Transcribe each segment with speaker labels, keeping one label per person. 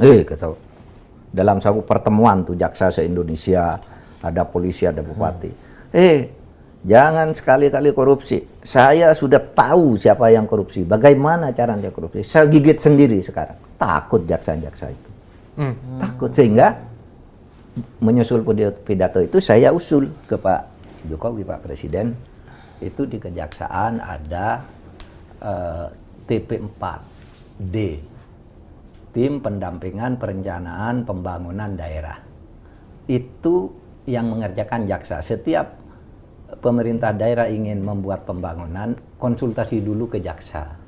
Speaker 1: Kata dalam satu pertemuan tuh jaksa se-Indonesia, ada polisi, ada bupati. Jangan sekali-kali korupsi. Saya sudah tahu siapa yang korupsi, bagaimana cara dia korupsi. Saya gigit sendiri sekarang. Takut jaksa-jaksa itu. Takut, sehingga menyusul pidato itu saya usul ke Pak Jokowi, Pak Presiden, itu di kejaksaan ada TP4D, Tim Pendampingan Perencanaan Pembangunan Daerah. Itu yang mengerjakan jaksa. Setiap pemerintah daerah ingin membuat pembangunan, konsultasi dulu ke jaksa.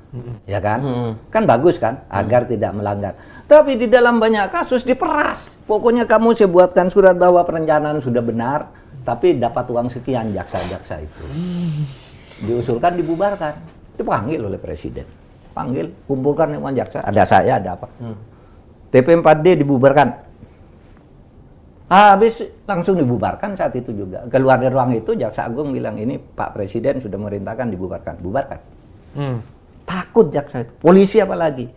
Speaker 1: Ya kan? Kan bagus kan? Agar tidak melanggar. Tapi di dalam banyak kasus diperas. Pokoknya kamu saya buatkan surat bahwa perencanaan sudah benar, tapi dapat uang sekian jaksa-jaksa itu. Diusulkan dibubarkan. Dipanggil oleh Presiden. Panggil, kumpulkan uang jaksa. Ada saya, ada apa. TP4D dibubarkan. Habis langsung dibubarkan saat itu juga. Keluar dari ruang itu, Jaksa Agung bilang, ini Pak Presiden sudah merintahkan dibubarkan. Bubarkan. Takut jaksa itu. Polisi apalagi.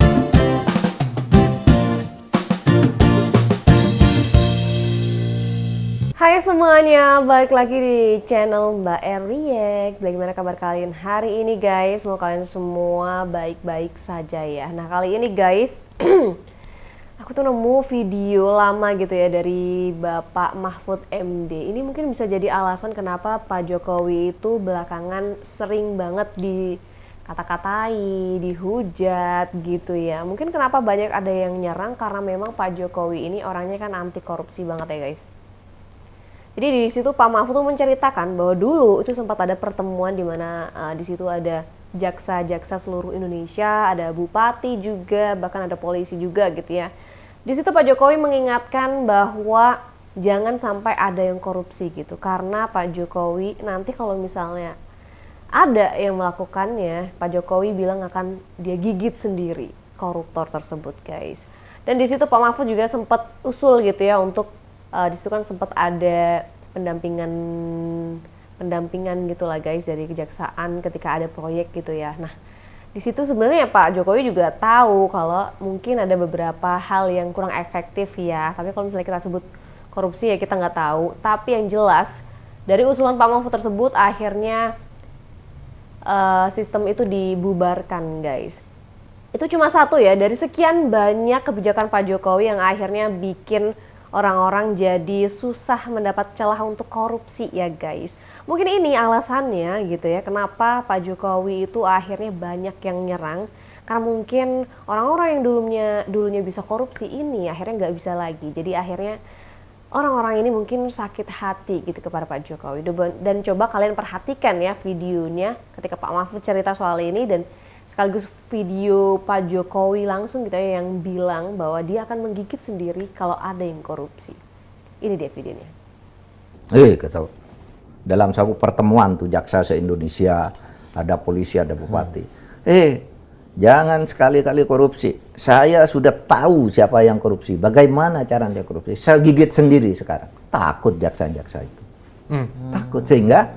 Speaker 2: Hai semuanya, balik lagi di channel Mbak R React. Bagaimana kabar kalian hari ini guys? Semoga kalian semua baik-baik saja ya. Nah kali ini guys, aku tuh nemu video lama gitu ya dari Bapak Mahfud MD. Ini mungkin bisa jadi alasan kenapa Pak Jokowi itu belakangan sering banget dikata-katai, dihujat gitu ya. Mungkin kenapa banyak ada yang nyerang karena memang Pak Jokowi ini orangnya kan anti korupsi banget ya guys. Jadi di situ Pak Mahfud tuh menceritakan bahwa dulu itu sempat ada pertemuan di mana di situ ada jaksa-jaksa seluruh Indonesia, ada bupati juga, bahkan ada polisi juga gitu ya. Di situ Pak Jokowi mengingatkan bahwa jangan sampai ada yang korupsi gitu. Karena Pak Jokowi nanti kalau misalnya ada yang melakukannya, Pak Jokowi bilang akan dia gigit sendiri koruptor tersebut guys. Dan di situ Pak Mahfud juga sempat usul gitu ya untuk di situ kan sempat ada pendampingan gitulah guys dari kejaksaan ketika ada proyek gitu ya. Nah di situ sebenarnya Pak Jokowi juga tahu kalau mungkin ada beberapa hal yang kurang efektif ya. Tapi kalau misalnya kita sebut korupsi ya kita nggak tahu. Tapi yang jelas dari usulan Pak Mahfud tersebut akhirnya sistem itu dibubarkan guys. Itu cuma satu ya dari sekian banyak kebijakan Pak Jokowi yang akhirnya bikin orang-orang jadi susah mendapat celah untuk korupsi ya guys. Mungkin ini alasannya gitu ya kenapa Pak Jokowi itu akhirnya banyak yang nyerang. Karena mungkin orang-orang yang dulunya bisa korupsi ini akhirnya nggak bisa lagi. Jadi akhirnya orang-orang ini mungkin sakit hati gitu kepada Pak Jokowi. Dan coba kalian perhatikan ya videonya ketika Pak Mahfud cerita soal ini dan sekaligus video Pak Jokowi langsung gitu ya yang bilang bahwa dia akan menggigit sendiri kalau ada yang korupsi. Ini dia videonya.
Speaker 1: Kata dalam satu pertemuan tuh jaksa se-Indonesia, ada polisi, ada bupati. Jangan sekali-kali korupsi. Saya sudah tahu siapa yang korupsi, bagaimana cara dia korupsi. Saya gigit sendiri sekarang. Takut jaksa-jaksa itu. Takut, sehingga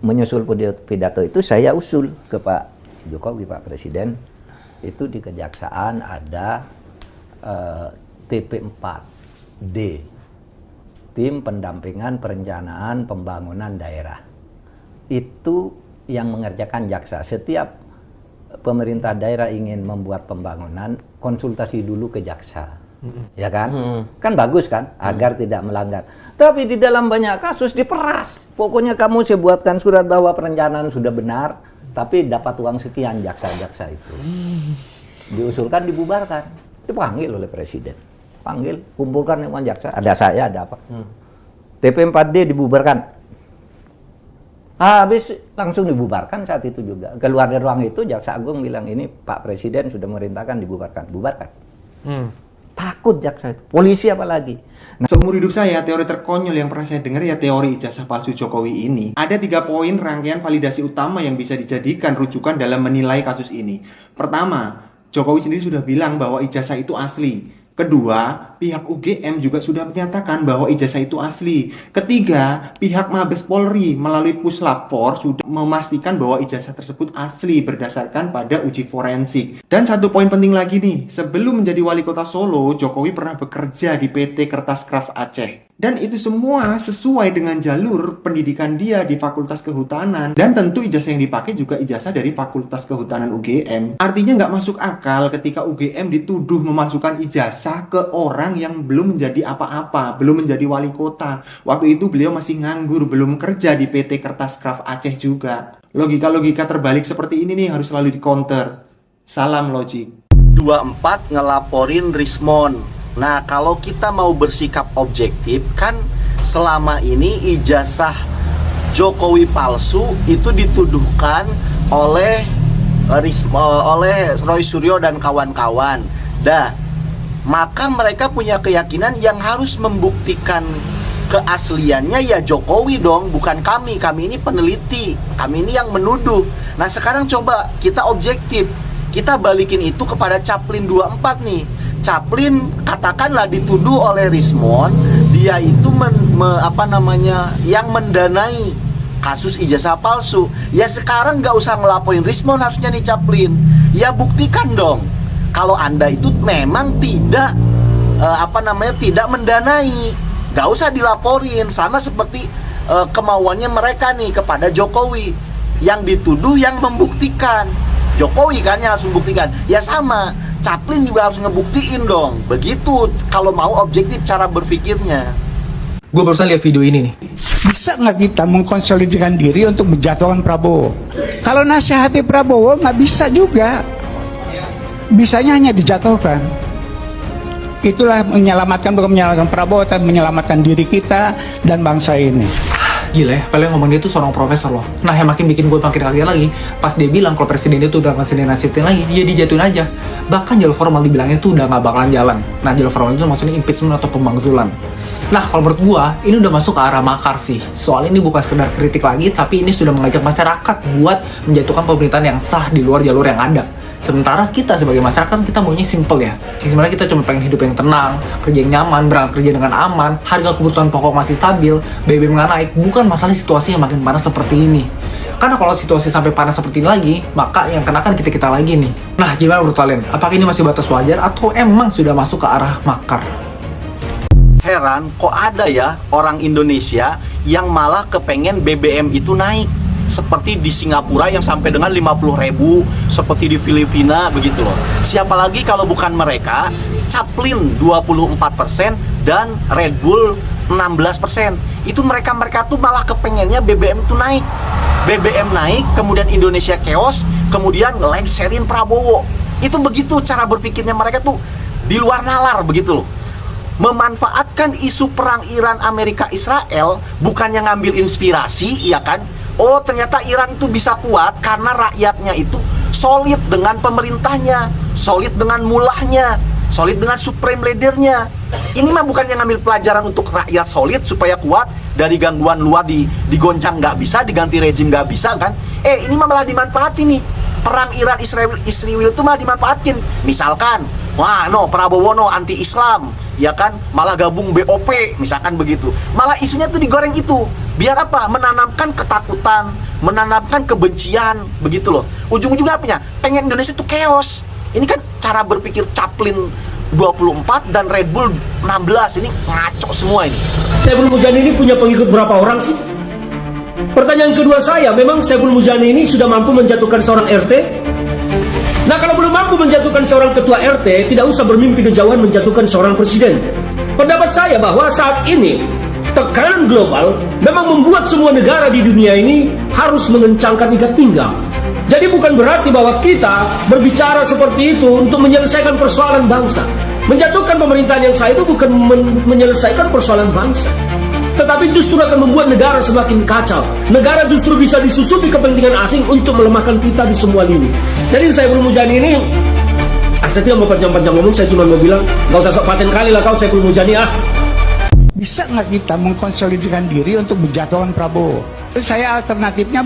Speaker 1: menyusul pidato itu saya usul ke Pak Jokowi, Pak Presiden, itu di kejaksaan ada TP4D, Tim Pendampingan Perencanaan Pembangunan Daerah. Itu yang mengerjakan jaksa. Setiap pemerintah daerah ingin membuat pembangunan, konsultasi dulu ke jaksa. Ya kan? Kan bagus kan? Agar tidak melanggar. Tapi di dalam banyak kasus diperas. Pokoknya kamu saya buatkan surat bahwa perencanaan sudah benar, tapi dapat uang sekian jaksa-jaksa itu. Diusulkan dibubarkan. Dipanggil oleh Presiden. Panggil, kumpulkan uang jaksa. Ada saya, ada apa. TP4D dibubarkan. Habis langsung dibubarkan saat itu juga. Keluar dari ruang itu, Jaksa Agung bilang, ini Pak Presiden sudah merintahkan dibubarkan. Bubarkan. Takut jaksa itu. Polisi apalagi.
Speaker 3: Seumur hidup saya, teori terkonyol yang pernah saya dengar ya teori ijazah palsu Jokowi ini. Ada 3 poin rangkaian validasi utama yang bisa dijadikan rujukan dalam menilai kasus ini. Pertama, Jokowi sendiri sudah bilang bahwa ijazah itu asli. Kedua, pihak UGM juga sudah menyatakan bahwa ijazah itu asli. Ketiga, pihak Mabes Polri melalui Puslapfor sudah memastikan bahwa ijazah tersebut asli berdasarkan pada uji forensik. Dan satu poin penting lagi nih, sebelum menjadi wali kota Solo, Jokowi pernah bekerja di PT Kertaskraf Aceh. Dan itu semua sesuai dengan jalur pendidikan dia di Fakultas Kehutanan. Dan tentu ijazah yang dipakai juga ijazah dari Fakultas Kehutanan UGM. Artinya nggak masuk akal ketika UGM dituduh memasukkan ijazah ke orang yang belum menjadi apa-apa, belum menjadi wali kota. Waktu itu beliau masih nganggur, belum kerja di PT Kertaskraf Aceh juga. Logika-logika terbalik seperti ini nih harus selalu di-counter. Salam logik.
Speaker 4: 24 ngelaporin Rismon. Nah, kalau kita mau bersikap objektif, kan selama ini ijazah Jokowi palsu itu dituduhkan oleh Roy Suryo dan kawan-kawan. Maka mereka punya keyakinan yang harus membuktikan keasliannya ya Jokowi dong, bukan kami. Kami ini peneliti, kami ini yang menuduh. Nah, sekarang coba kita objektif. Kita balikin itu kepada Caplin 24 nih. Caplin katakanlah dituduh oleh Rismon, dia itu yang mendanai kasus ijazah palsu. Ya sekarang nggak usah ngelaporin Rismon harusnya nih Caplin. Ya buktikan dong kalau Anda itu memang tidak tidak mendanai. Nggak usah dilaporin, sama seperti kemauannya mereka nih kepada Jokowi. Yang dituduh yang membuktikan. Jokowi kan yang harus membuktikan. Ya sama, Caplin juga harus ngebuktiin dong. Begitu kalau mau objektif cara berpikirnya.
Speaker 5: Gue barusan lihat video ini nih.
Speaker 6: Bisa nggak kita mengkonsolidasikan diri untuk menjatuhkan Prabowo? Kalau nasihati Prabowo nggak bisa juga. Bisanya hanya dijatuhkan. Itulah bukan menyelamatkan Prabowo, tapi menyelamatkan diri kita dan bangsa ini.
Speaker 5: Gila ya, paling ngomong dia tuh seorang profesor loh. Nah, yang makin bikin gue makin kaget lagi, pas dia bilang kalau presiden itu udah ngasih dinasihatin lagi, ya dijatuhin aja. Bahkan jalur formal dibilangnya tuh udah nggak bakalan jalan. Nah, jalur formal itu maksudnya impeachment atau pembangzulan. Nah, kalau menurut gue, ini udah masuk ke arah makar sih. Soal ini bukan sekedar kritik lagi, tapi ini sudah mengajak masyarakat buat menjatuhkan pemerintahan yang sah di luar jalur yang ada. Sementara kita sebagai masyarakat, kita maunya simple ya. Sebenarnya kita cuma pengen hidup yang tenang, kerja yang nyaman, berangkat kerja dengan aman, harga kebutuhan pokok masih stabil, BBM nggak naik. Bukan masalah situasi yang makin panas seperti ini. Karena kalau situasi sampai panas seperti ini lagi, maka yang kenakan kita lagi nih. Nah, gimana menurut kalian? Apakah ini masih batas wajar atau emang sudah masuk ke arah makar?
Speaker 4: Heran kok ada ya orang Indonesia yang malah kepengen BBM itu naik. Seperti di Singapura yang sampai dengan 50.000, seperti di Filipina begitu loh. Siapa lagi kalau bukan mereka? Caplin 24% dan Red Bull 16%. Itu mereka tuh malah kepengennya BBM itu naik. BBM naik, kemudian Indonesia chaos, kemudian ngelengserin Prabowo. Itu begitu cara berpikirnya mereka tuh di luar nalar begitu loh. Memanfaatkan isu perang Iran Amerika Israel bukannya ngambil inspirasi, ya kan? Oh, ternyata Iran itu bisa kuat karena rakyatnya itu solid dengan pemerintahnya, solid dengan mulahnya, solid dengan supreme leadernya. Ini mah bukan yang ngambil pelajaran untuk rakyat solid supaya kuat, dari gangguan luar digoncang nggak bisa, diganti rezim nggak bisa kan? Ini mah malah dimanfaatin nih. Perang Iran Israel itu malah dimanfaatin. Misalkan, Prabowo anti Islam, ya kan? Malah gabung BOP, misalkan begitu. Malah isunya tuh digoreng itu. Biar apa? Menanamkan ketakutan, menanamkan kebencian, begitu loh. Ujung-ujungnya apanya? Pengen Indonesia tuh chaos. Ini kan cara berpikir Caplin 24 dan Red Bull 16. Ini ngaco semua ini.
Speaker 7: Saiful Mujani ini punya pengikut berapa orang sih? Pertanyaan kedua saya, memang Saiful Mujani ini sudah mampu menjatuhkan seorang RT? Nah, kalau belum mampu menjatuhkan seorang ketua RT, tidak usah bermimpi kejauhan menjatuhkan seorang presiden. Pendapat saya bahwa saat ini tekanan global memang membuat semua negara di dunia ini harus mengencangkan ikat pinggang. Jadi bukan berarti bahwa kita berbicara seperti itu untuk menyelesaikan persoalan bangsa. Menjatuhkan pemerintahan yang sah itu bukan menyelesaikan persoalan bangsa, tetapi justru akan membuat negara semakin kacau. Negara justru bisa disusupi kepentingan asing untuk melemahkan kita di semua lini. Jadi Saiful Mujani ini, saya tidak mau panjang-panjang ngomong, saya cuma mau bilang, gak usah sok paten kali lah kau Saiful Mujani
Speaker 6: Bisa nggak kita mengkonsolidasikan diri untuk menjatuhkan Prabowo? Saya alternatifnya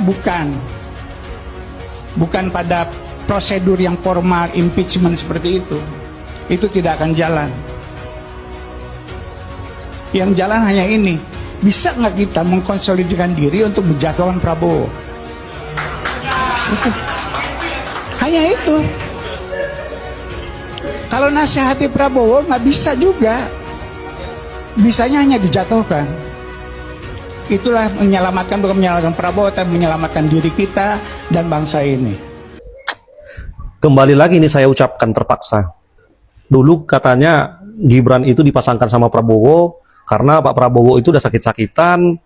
Speaker 6: bukan pada prosedur yang formal impeachment seperti itu. Itu tidak akan jalan. Yang jalan hanya ini. Bisa nggak kita mengkonsolidasikan diri untuk menjatuhkan Prabowo? Itu. Hanya itu. Kalau nasihati Prabowo nggak bisa juga. Bisanya hanya dijatuhkan. Itulah menyelamatkan, bukan menyelamatkan Prabowo, tapi menyelamatkan diri kita dan bangsa ini.
Speaker 8: Kembali lagi ini saya ucapkan terpaksa. Dulu katanya Gibran itu dipasangkan sama Prabowo karena Pak Prabowo itu udah sakit-sakitan,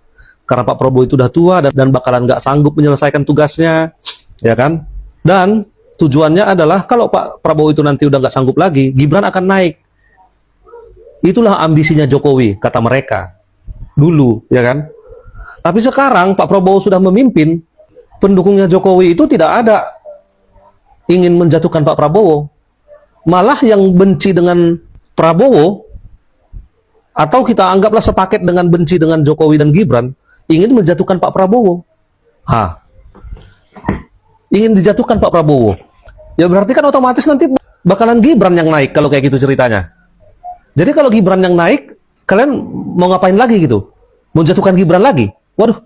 Speaker 8: karena Pak Prabowo itu udah tua dan bakalan nggak sanggup menyelesaikan tugasnya, ya kan? Dan tujuannya adalah kalau Pak Prabowo itu nanti udah nggak sanggup lagi, Gibran akan naik. Itulah ambisinya Jokowi, kata mereka. Dulu, ya kan? Tapi sekarang Pak Prabowo sudah memimpin, pendukungnya Jokowi itu tidak ada ingin menjatuhkan Pak Prabowo. Malah yang benci dengan Prabowo, atau kita anggaplah sepaket dengan benci dengan Jokowi dan Gibran, ingin menjatuhkan Pak Prabowo. Ingin dijatuhkan Pak Prabowo. Ya berarti kan otomatis nanti bakalan Gibran yang naik kalau kayak gitu ceritanya. Jadi kalau Gibran yang naik, kalian mau ngapain lagi gitu? Mau jatuhkan Gibran lagi? Waduh.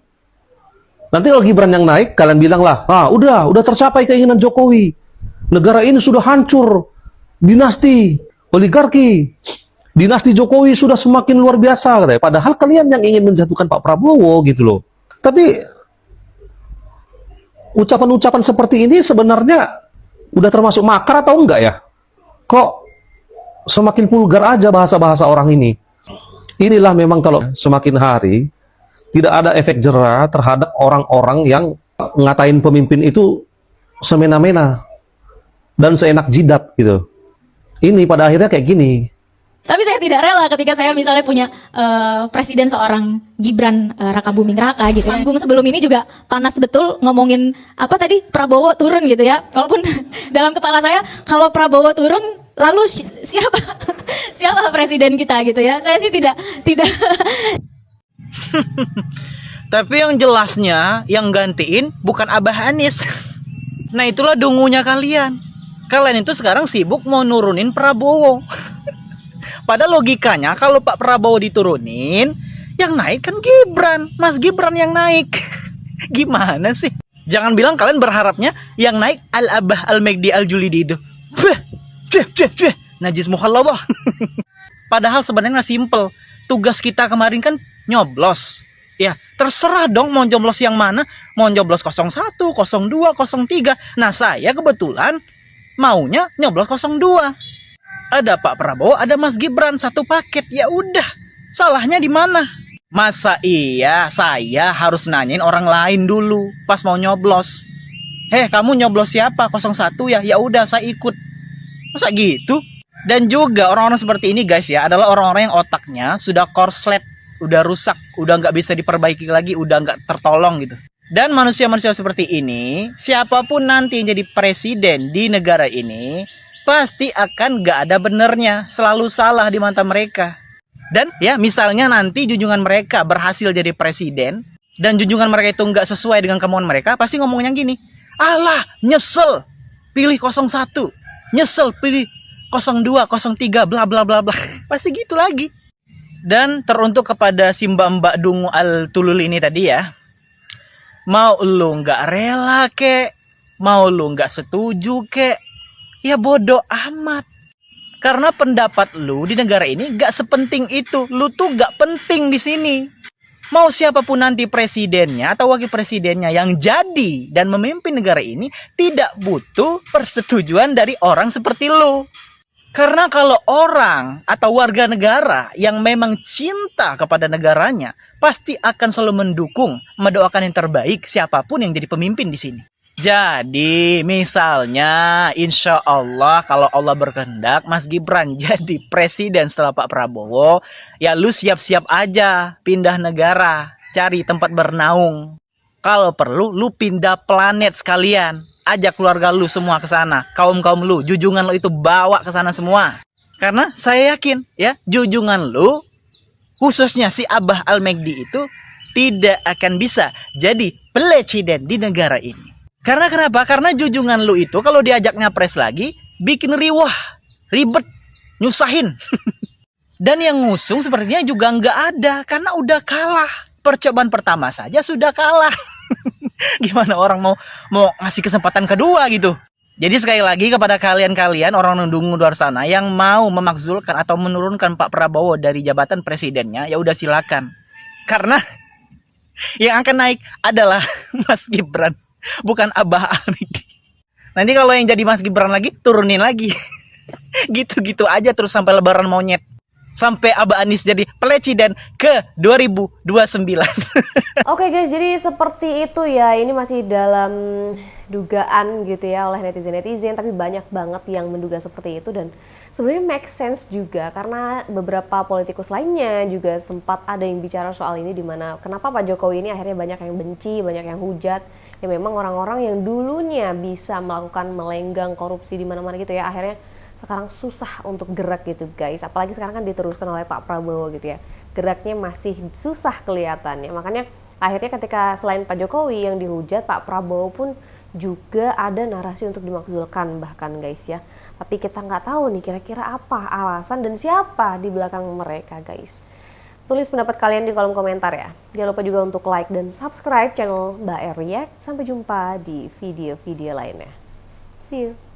Speaker 8: Nanti kalau Gibran yang naik, kalian bilang lah, udah tercapai keinginan Jokowi. Negara ini sudah hancur. Dinasti, oligarki, dinasti Jokowi sudah semakin luar biasa. Katanya. Padahal kalian yang ingin menjatuhkan Pak Prabowo gitu loh. Tapi ucapan-ucapan seperti ini sebenarnya udah termasuk makar atau enggak ya? Kok semakin vulgar aja bahasa-bahasa orang ini? Inilah memang kalau semakin hari tidak ada efek jera terhadap orang-orang yang ngatain pemimpin itu semena-mena dan seenak jidat gitu. Ini pada akhirnya kayak gini.
Speaker 9: Tapi saya tidak rela ketika saya misalnya punya presiden seorang Gibran Raka Buming Raka gitu. Panggung sebelum ini juga panas betul ngomongin apa tadi Prabowo turun gitu ya. Walaupun dalam kepala saya kalau Prabowo turun lalu siapa siapa presiden kita gitu ya. Saya sih tidak
Speaker 10: Tapi yang jelasnya yang gantiin bukan Abah Anies. Nah itulah dungunya kalian. Kalian itu sekarang sibuk mau nurunin Prabowo. Pada logikanya kalau Pak Prabowo diturunin, yang naik kan Gibran, Mas Gibran yang naik. Gimana sih? Jangan bilang kalian berharapnya yang naik Al-Abah Al-Megdi Al-Julidi itu. Najis mukhalladhah. Padahal sebenarnya simple. Tugas kita kemarin kan nyoblos. Ya, terserah dong mau nyoblos yang mana. Mau nyoblos 01, 02, 03. Nah, saya kebetulan maunya nyoblos 02. Ada Pak Prabowo, ada Mas Gibran, satu paket. Ya udah, salahnya di mana? Masa iya saya harus nanyain orang lain dulu pas mau nyoblos. Kamu nyoblos siapa? 01 ya? Ya udah saya ikut. Masa gitu? Dan juga orang-orang seperti ini guys ya adalah orang-orang yang otaknya sudah korslet, udah rusak, udah nggak bisa diperbaiki lagi, udah nggak tertolong gitu. Dan manusia-manusia seperti ini, siapapun nanti yang jadi presiden di negara ini, pasti akan gak ada benernya, selalu salah di mata mereka. Dan ya misalnya nanti junjungan mereka berhasil jadi presiden, dan junjungan mereka itu gak sesuai dengan kemauan mereka, pasti ngomongnya gini, alah nyesel, pilih 01, nyesel, pilih 02, 03, bla bla bla bla. Pasti gitu lagi. Dan teruntuk kepada si mbak-mbak Dungu Al-Tulul ini tadi ya, mau lu nggak rela kek, mau lu nggak setuju kek, ya bodoh amat. Karena pendapat lu di negara ini nggak sepenting itu, lu tuh nggak penting di sini. Mau siapapun nanti presidennya atau wakil presidennya yang jadi dan memimpin negara ini tidak butuh persetujuan dari orang seperti lu. Karena kalau orang atau warga negara yang memang cinta kepada negaranya pasti akan selalu mendukung, mendoakan yang terbaik siapapun yang jadi pemimpin di sini. Jadi misalnya insya Allah kalau Allah berkehendak Mas Gibran jadi presiden setelah Pak Prabowo, ya lu siap-siap aja pindah negara, cari tempat bernaung. Kalau perlu lu pindah planet sekalian, ajak keluarga lu semua ke sana, kaum-kaum lu, junjungan lu itu bawa ke sana semua. Karena saya yakin ya junjungan lu, khususnya si Abah Al-Megdi itu tidak akan bisa jadi presiden di negara ini. Karena kenapa? Karena junjungan lu itu kalau diajak nyapres lagi bikin riwah, ribet, nyusahin. Dan yang ngusung sepertinya juga nggak ada karena udah kalah. Percobaan pertama saja sudah kalah. Gimana orang mau ngasih kesempatan kedua gitu. Jadi sekali lagi kepada kalian-kalian orang nundung luar sana yang mau memakzulkan atau menurunkan Pak Prabowo dari jabatan presidennya, ya udah silakan. Karena yang akan naik adalah Mas Gibran, bukan Abah Alidi. Nanti kalau yang jadi Mas Gibran lagi, turunin lagi. Gitu-gitu aja terus sampai lebaran monyet. Sampai Abah Anies jadi presiden ke 2029.
Speaker 2: Oke guys, jadi seperti itu ya. Ini masih dalam dugaan gitu ya oleh netizen-netizen, tapi banyak banget yang menduga seperti itu dan sebenarnya make sense juga karena beberapa politikus lainnya juga sempat ada yang bicara soal ini, dimana kenapa Pak Jokowi ini akhirnya banyak yang benci, banyak yang hujat. Ya memang orang-orang yang dulunya bisa melakukan melenggang korupsi di mana-mana gitu ya, akhirnya sekarang susah untuk gerak gitu guys. Apalagi sekarang kan diteruskan oleh Pak Prabowo gitu ya. Geraknya masih susah kelihatannya. Makanya akhirnya ketika selain Pak Jokowi yang dihujat, Pak Prabowo pun juga ada narasi untuk dimakzulkan bahkan guys ya. Tapi kita nggak tahu nih kira-kira apa alasan dan siapa di belakang mereka guys. Tulis pendapat kalian di kolom komentar ya. Jangan lupa juga untuk like dan subscribe channel Mbak React. Sampai jumpa di video-video lainnya. See you.